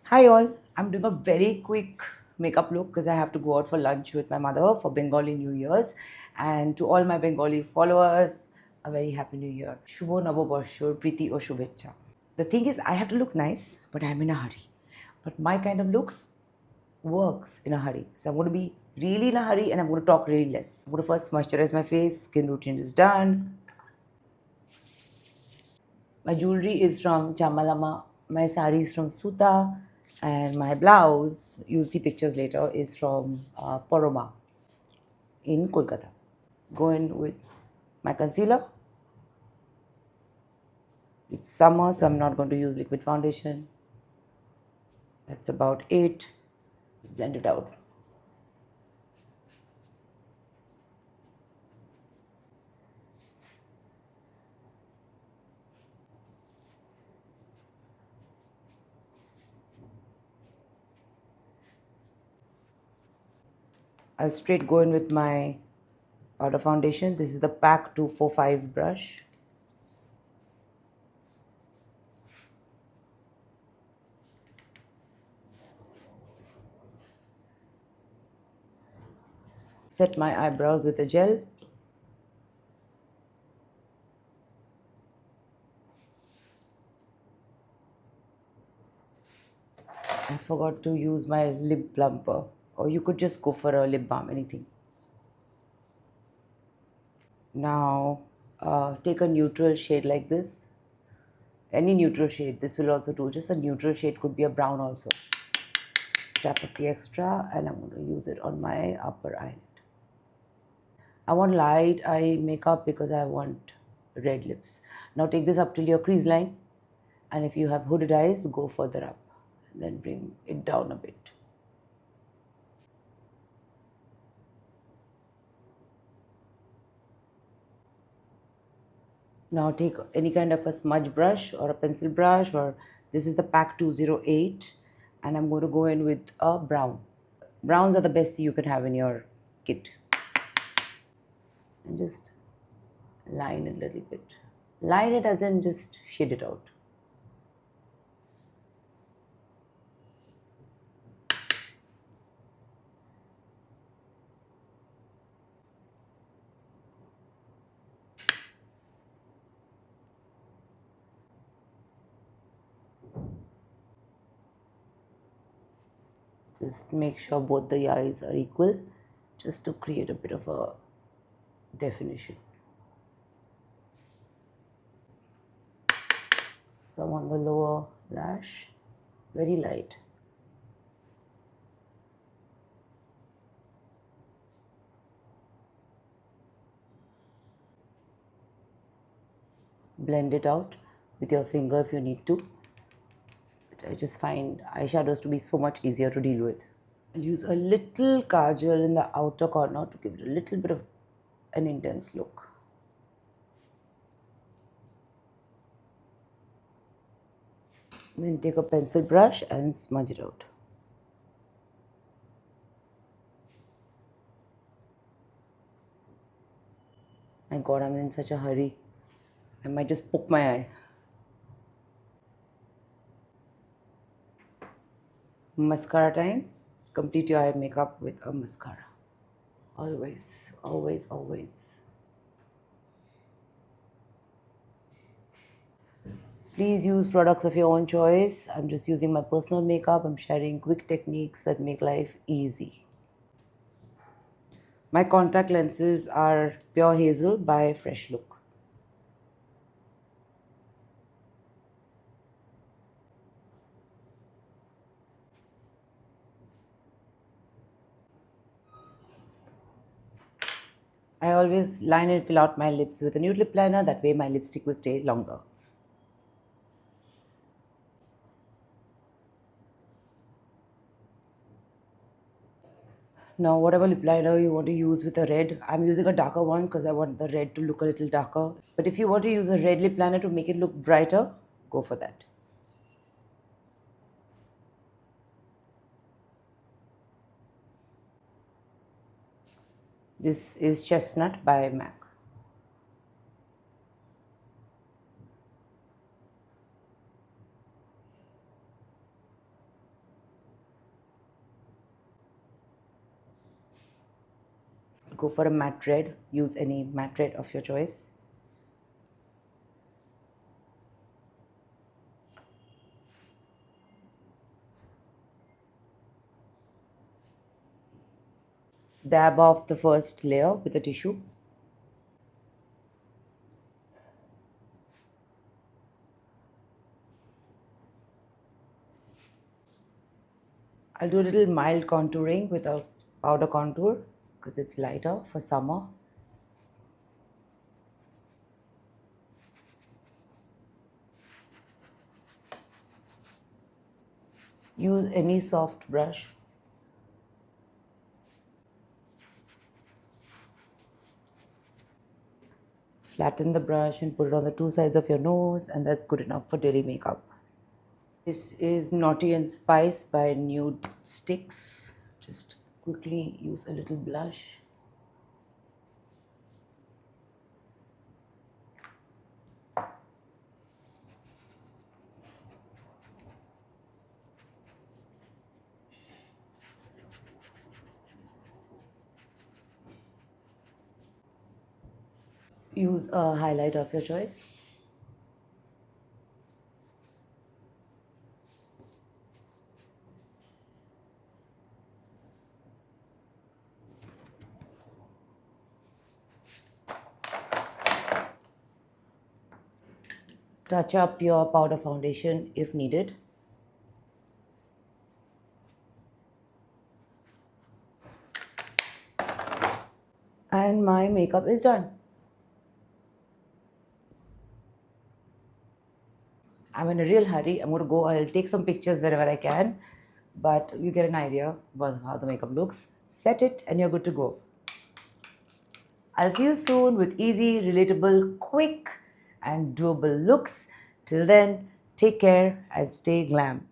Hi all, I'm doing a very quick makeup look because I have to go out for lunch with my mother for Bengali New Year's. And to all my Bengali followers, a very happy New Year. Shubho Nabobarshor, Priti o Shubhecha. The thing is, I have to look nice, but I'm in a hurry. But my kind of looks works in a hurry. So I'm going to be really in a hurry and I'm going to talk really less. I'm going to first moisturize my face, skin routine is done. My jewelry is from Chamalama, my sari is from Suta, and my blouse, you'll see pictures later, is from Poroma in Kolkata. Go in with my concealer. It's summer, so I'm not going to use liquid foundation. That's about it. Blend it out. I'll straight go in with my powder foundation. This is the PAC 245 brush. Set my eyebrows with a gel. I forgot to use my lip plumper, or you could just go for a lip balm, anything. Now, take a neutral shade like this. Any neutral shade, this will also do. Just a neutral shade, could be a brown also. Tap of the extra, and I'm going to use it on my upper eyelid. I want light eye makeup because I want red lips. Now take this up till your crease line, and if you have hooded eyes, go further up, and then bring it down a bit. Now take any kind of a smudge brush or a pencil brush, or this is the PAC 208, and I'm going to go in with a brown. Browns are the best thing you can have in your kit. And just line it a little bit. Line it as in just shade it out. Just make sure both the eyes are equal, just to create a bit of a definition. Some on the lower lash, very light. Blend it out with your finger if you need to. But I just find eyeshadows to be so much easier to deal with. I'll use a little kajal in the outer corner to give it a little bit of an intense look. Then take a pencil brush and smudge it out. My god, I'm in such a hurry. I might just poke my eye. Mascara time. Complete your eye makeup with a mascara. Always, always, always. Please use products of your own choice. I'm just using my personal makeup. I'm sharing quick techniques that make life easy. My contact lenses are Pure Hazel by Fresh Look. I always line and fill out my lips with a nude lip liner. That way my lipstick will stay longer. Now, whatever lip liner you want to use with a red, I'm using a darker one because I want the red to look a little darker. But if you want to use a red lip liner to make it look brighter, go for that. This is Chestnut by MAC. Go for a matte red. Use any matte red of your choice. Dab off the first layer with a tissue. I'll do a little mild contouring with a powder contour because it's lighter for summer. Use any soft brush. Flatten the brush and put it on the two sides of your nose, and that's good enough for daily makeup. This is Naughty and Spice by Nude Sticks. Just quickly use a little blush. Use a highlight of your choice. Touch up your powder foundation if needed. And my makeup is done. I'm in a real hurry. I'm going to go. I'll take some pictures wherever I can. But you get an idea about how the makeup looks. Set it and you're good to go. I'll see you soon with easy, relatable, quick and doable looks. Till then, take care and stay glam.